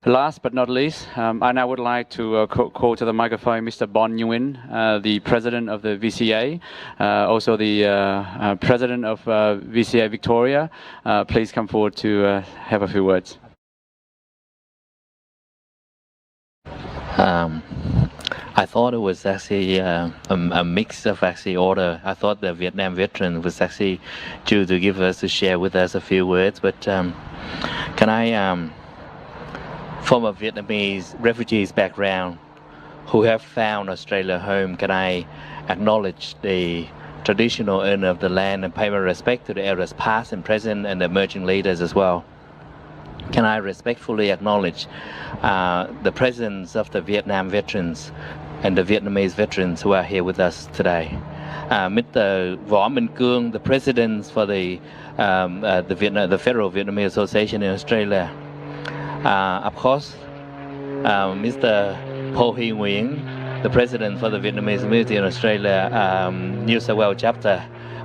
Last but not least, and I would like to call to the microphone Mr. Bon Nguyen, the president of the VCA, also the president of VCA Victoria. Please come forward to have a few words. I thought it was actually a mix of actually order. I thought the Vietnam veteran was actually due to give us, to share with us a few words, but can I, from a Vietnamese refugees background who have found Australia home, can I acknowledge the traditional owner of the land and pay my respect to the elders past and present and the emerging leaders as well? Can I respectfully acknowledge the presence of the Vietnam veterans and the Vietnamese veterans who are here with us today? Mr. Võ Minh Cương, the president for the Federal Vietnamese Association in Australia. Of course, Mr. Po Huy Nguyen, the president for the Vietnamese community in Australia, New South Wales chapter.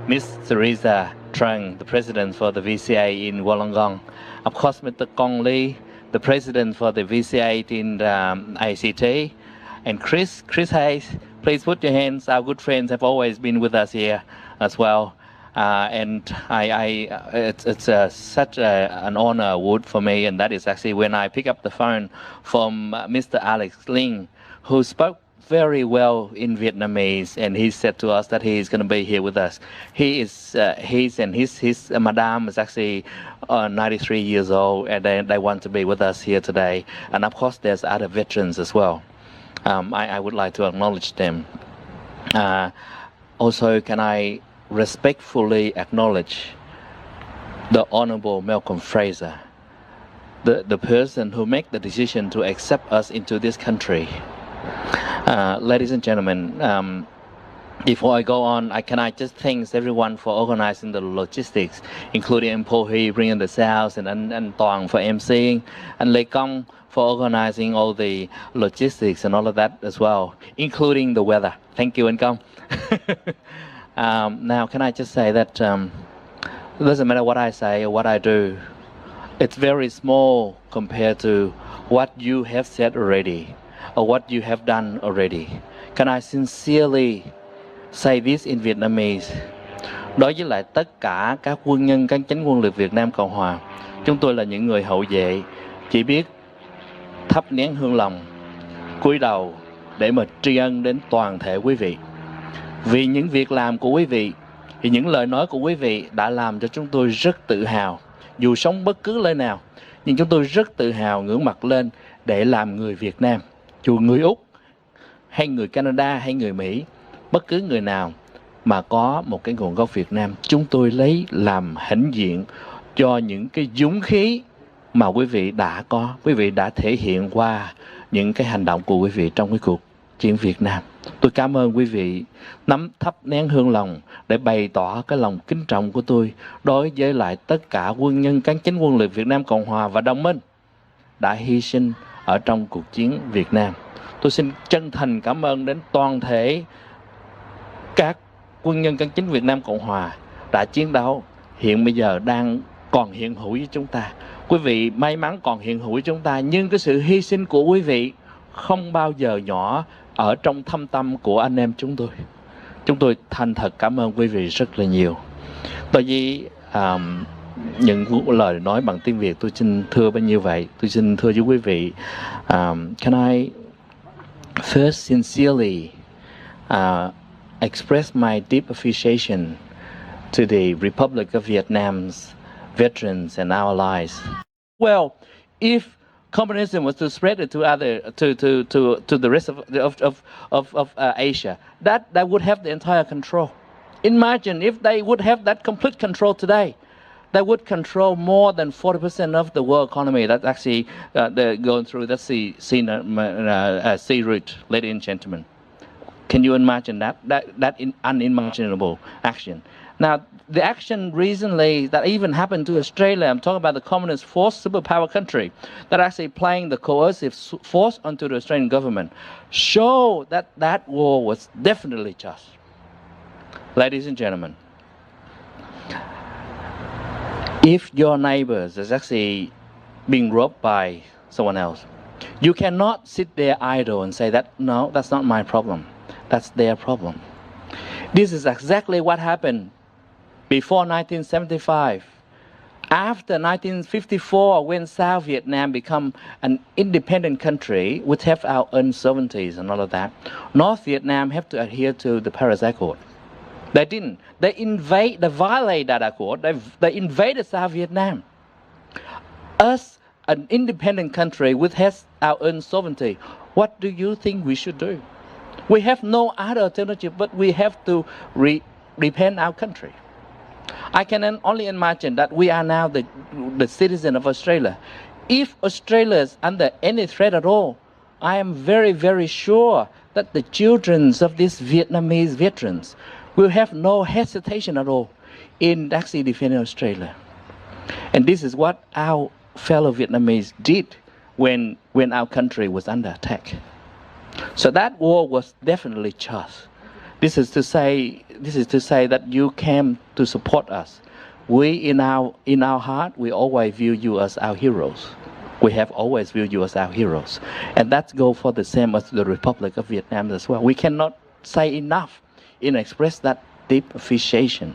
Miss Theresa Trung, the president for the VCA in Wollongong. Of course, Mr. Kong Lee, the president for the VCA in ICT. And Chris Hayes, please put your hands. Our good friends have always been with us here as well. And it's such an honor award for me, and that is actually when I pick up the phone from Mr. Alex Ling, who spoke very well in Vietnamese, and he said to us that he is going to be here with us. His madam is actually 93 years old, and they want to be with us here today. And of course, there's other veterans as well. I would like to acknowledge them. Also, can I respectfully acknowledge the Honorable Malcolm Fraser, the person who made the decision to accept us into this country. Ladies and gentlemen, before I go on, can I just thank everyone for organizing the logistics, including Po Huy bringing the sounds, and Toàn for emceeing, and Lê Công for organizing all the logistics and all of that as well, including the weather. Thank you, and Công. Now, can I just say that it doesn't matter what I say or what I do. It's very small compared to what you have said already or what you have done already. Can I sincerely say this in Vietnamese? Đối với lại tất cả các quân nhân, các chánh quân lực Việt Nam Cộng Hòa, chúng tôi là những người hậu vệ, chỉ biết thắp nén hương lòng, cúi đầu để mà tri ân đến toàn thể quý vị. Vì những việc làm của quý vị, thì những lời nói của quý vị đã làm cho chúng tôi rất tự hào. Dù sống bất cứ nơi nào, nhưng chúng tôi rất tự hào ngưỡng mặt lên để làm người Việt Nam. Dù người Úc, hay người Canada, hay người Mỹ, bất cứ người nào mà có một cái nguồn gốc Việt Nam, chúng tôi lấy làm hãnh diện cho những cái dũng khí mà quý vị đã có, quý vị đã thể hiện qua những cái hành động của quý vị trong cái cuộc chiến Việt Nam. Tôi cảm ơn quý vị nắm thắp nén hương lòng để bày tỏ cái lòng kính trọng của tôi đối với lại tất cả quân nhân các chánh quân lực Việt Nam Cộng Hòa và đồng minh đã hy sinh ở trong cuộc chiến Việt Nam. Tôi xin chân thành cảm ơn đến toàn thể các quân nhân các chính Việt Nam Cộng Hòa đã chiến đấu, hiện bây giờ đang còn hiện hữu với chúng ta. Quý vị may mắn còn hiện hữu với chúng ta, nhưng cái sự hy sinh của quý vị không bao giờ nhỏ ở trong thâm tâm của anh em chúng tôi. Chúng tôi thành thật cảm ơn quý vị rất là nhiều. Bởi vì những lời nói bằng tiếng Việt tôi xin thưa bao nhiêu vậy. Tôi xin thưa với quý vị, can I first sincerely express my deep appreciation to the Republic of Vietnam's veterans and our allies. Well, if communism was to spread it to the rest of Asia, that would have the entire control. Imagine if they would have that complete control today. They would control more than 40% of the world economy. That's actually they're going through that sea route, ladies and gentlemen. Can you imagine that unimaginable action? Now, the action recently that even happened to Australia, I'm talking about the communist force superpower country, that actually playing the coercive force onto the Australian government, show that that war was definitely just. Ladies and gentlemen, if your neighbors is actually being robbed by someone else. You cannot sit there idle and say that, no, that's not my problem. That's their problem. This is exactly what happened before 1975. After 1954, when South Vietnam became an independent country, we have our own sovereignties and all of that, North Vietnam have to adhere to the Paris Accord. They didn't. They violated that accord. They invaded South Vietnam. Us, an independent country which has our own sovereignty, what do you think we should do? We have no other alternative, but we have to repent our country. I can only imagine that we are now the citizen of Australia. If Australia is under any threat at all, I am very, very sure that the children of these Vietnamese veterans will have no hesitation at all in actually defending Australia. And this is what our fellow Vietnamese did when our country was under attack. So that war was definitely just. This is to say that you came to support us. We, in our heart, we always view you as our heroes. We have always viewed you as our heroes. And that goes for the same as the Republic of Vietnam as well. We cannot say enough in express that deep appreciation.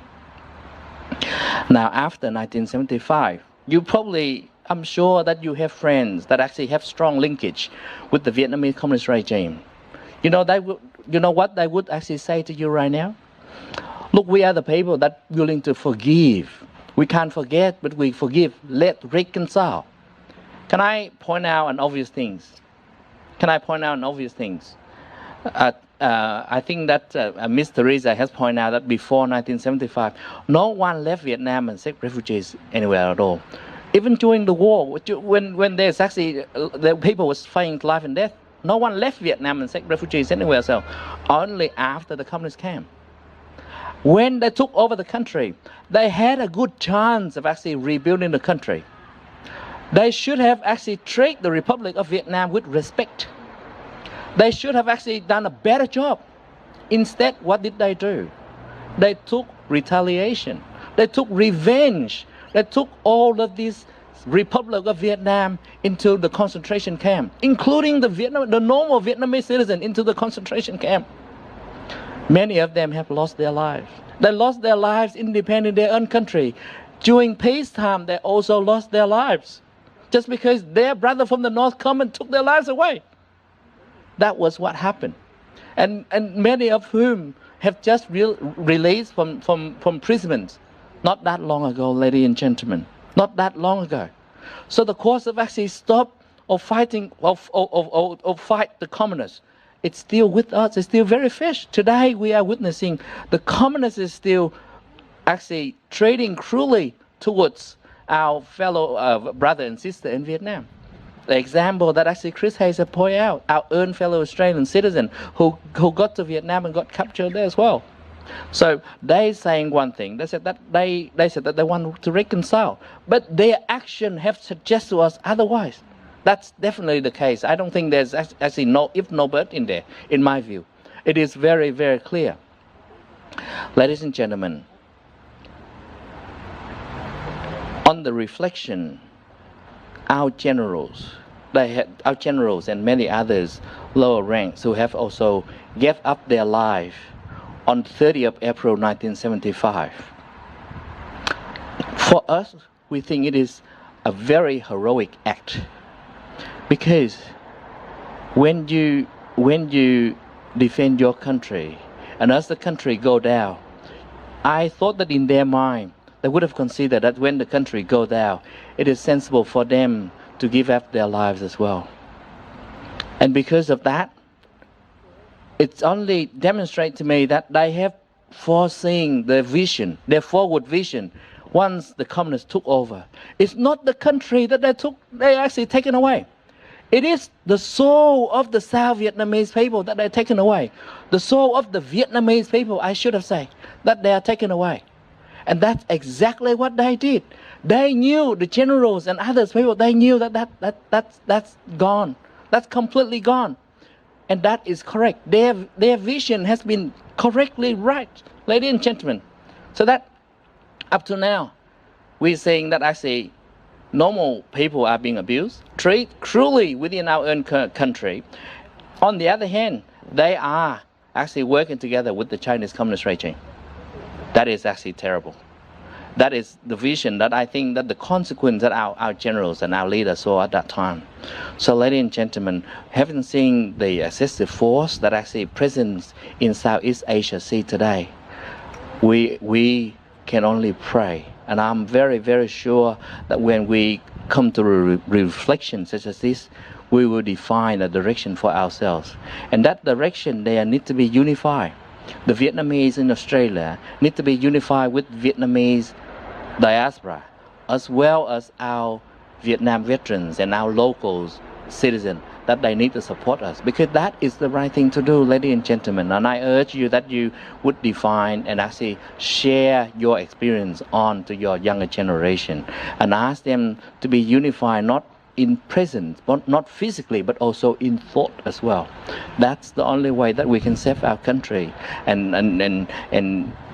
Now, after 1975, you probably, I'm sure that you have friends that actually have strong linkage with the Vietnamese communist regime. You know what they would actually say to you right now? Look, we are the people that willing to forgive. We can't forget, but we forgive. Let's reconcile. Can I point out an obvious things? I think that Ms. Theresa has pointed out that before 1975, no one left Vietnam and seek refugees anywhere at all. Even during the war, when there's actually the people was fighting life and death, no one left Vietnam and seek refugees anywhere else. Only after the communists came. When they took over the country, they had a good chance of actually rebuilding the country. They should have actually treated the Republic of Vietnam with respect. They should have actually done a better job. Instead, what did they do? They took retaliation. They took revenge. They took all of these Republic of Vietnam into the concentration camp, including the normal Vietnamese citizen into the concentration camp. Many of them have lost their lives. They lost their lives in defending their own country. During peacetime, they also lost their lives just because their brother from the north come and took their lives away. That was what happened. And many of whom have just released from prison not that long ago, ladies and gentlemen. Not that long ago. So the cause of actually stop or fighting or fight the communists, it's still with us. It's still very fresh. Today we are witnessing the communists is still actually trading cruelly towards our fellow brother and sister in Vietnam. The example that actually Chris Hayes has pointed out, our own fellow Australian citizen who got to Vietnam and got captured there as well. So they saying one thing. They said that they want to reconcile, but their action have suggested to us otherwise. That's definitely the case. I don't think there's actually no if no but in there. In my view, it is very, very clear. Ladies and gentlemen, on the reflection, our generals and many others lower ranks who have also gave up their life on 30th of April 1975. For us, we think it is a very heroic act, because when you defend your country and as the country go down, I thought that in their mind they would have considered that when the country go down, it is sensible for them to give up their lives as well. And because of that, it's only demonstrate to me that they have foreseeing their vision, their forward vision, once the communists took over. It's not the country that they actually taken away. It is the soul of the South Vietnamese people that they're taken away. The soul of the Vietnamese people, I should have said, that they are taken away. And that's exactly what they did. They knew, the generals and others people, they knew that's gone. That's completely gone. And that is correct. Their vision has been correctly right, ladies and gentlemen. So that up to now, we're saying that actually normal people are being abused, treated cruelly within our own country. On the other hand, they are actually working together with the Chinese Communist regime. That is actually terrible. That is the vision that I think that the consequence that our generals and our leaders saw at that time. So, ladies and gentlemen, having seen the excessive force that actually present in Southeast Asia Sea today, we can only pray. And I'm very, very sure that when we come to a reflection such as this, we will define a direction for ourselves. And that direction there need to be unified. The Vietnamese in Australia need to be unified with Vietnamese diaspora, as well as our Vietnam veterans and our locals, citizens, that they need to support us, because that is the right thing to do, ladies and gentlemen. And I urge you that you would define and actually share your experience on to your younger generation and ask them to be unified, not in presence, but not physically, but also in thought as well. That's the only way that we can save our country, and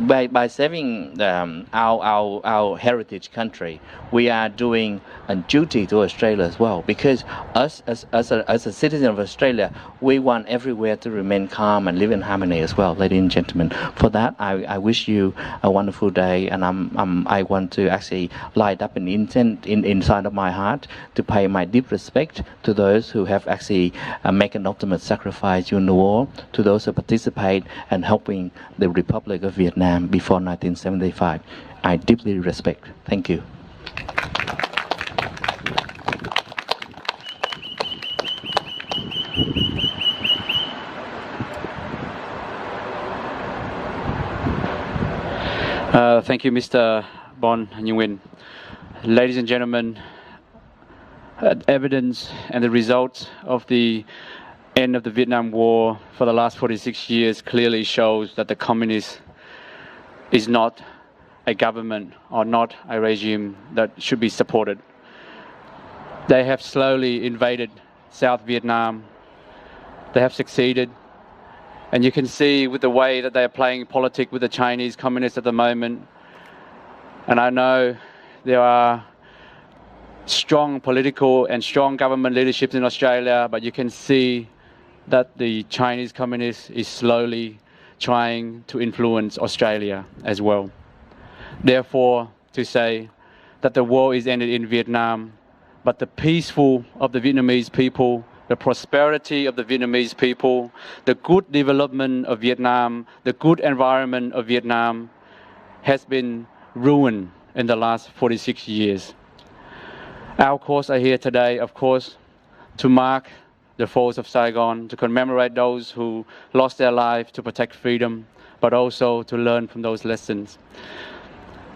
by saving our heritage country, we are doing a duty to Australia as well. Because us as a citizen of Australia, we want everywhere to remain calm and live in harmony as well, ladies and gentlemen. For that, I wish you a wonderful day, and I want to actually light up an intent inside of my heart to pay my deep respect to those who have actually made an ultimate sacrifice during the war, to those who participate in helping the Republic of Vietnam before 1975. I deeply respect. Thank you. Thank you, Mr. Bon Nguyen. Ladies and gentlemen, evidence and the results of the end of the Vietnam War for the last 46 years clearly shows that the communist is not a government or not a regime that should be supported. They have slowly invaded South Vietnam. They have succeeded. And you can see with the way that they are playing politics with the Chinese communists at the moment. And I know there are strong political and strong government leadership in Australia, but you can see that the Chinese communist is slowly trying to influence Australia as well. Therefore, to say that the war is ended in Vietnam, but the peaceful of the Vietnamese people, the prosperity of the Vietnamese people, the good development of Vietnam, the good environment of Vietnam has been ruined in the last 46 years. Our cause are here today, of course, to mark the falls of Saigon, to commemorate those who lost their life to protect freedom, but also to learn from those lessons.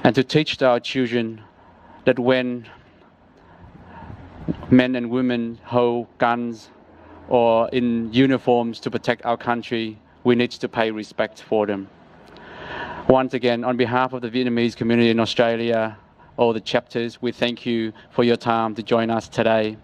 And to teach to our children that when men and women hold guns or in uniforms to protect our country, we need to pay respect for them. Once again, on behalf of the Vietnamese community in Australia, all the chapters, we thank you for your time to join us today.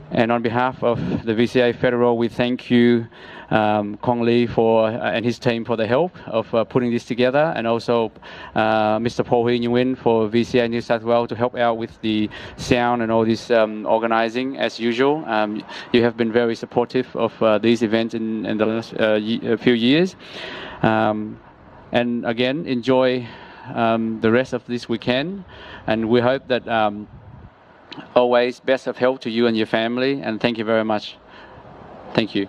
And on behalf of the VCA Federal, we thank you, Kong Lee and his team for the help of putting this together, and also Mr. Paul Huy Nguyen for VCA New South Wales to help out with the sound and all this organizing as usual. You have been very supportive of these events in the last few years. And again, enjoy the rest of this weekend, and we hope that always best of health to you and your family, and thank you very much. Thank you.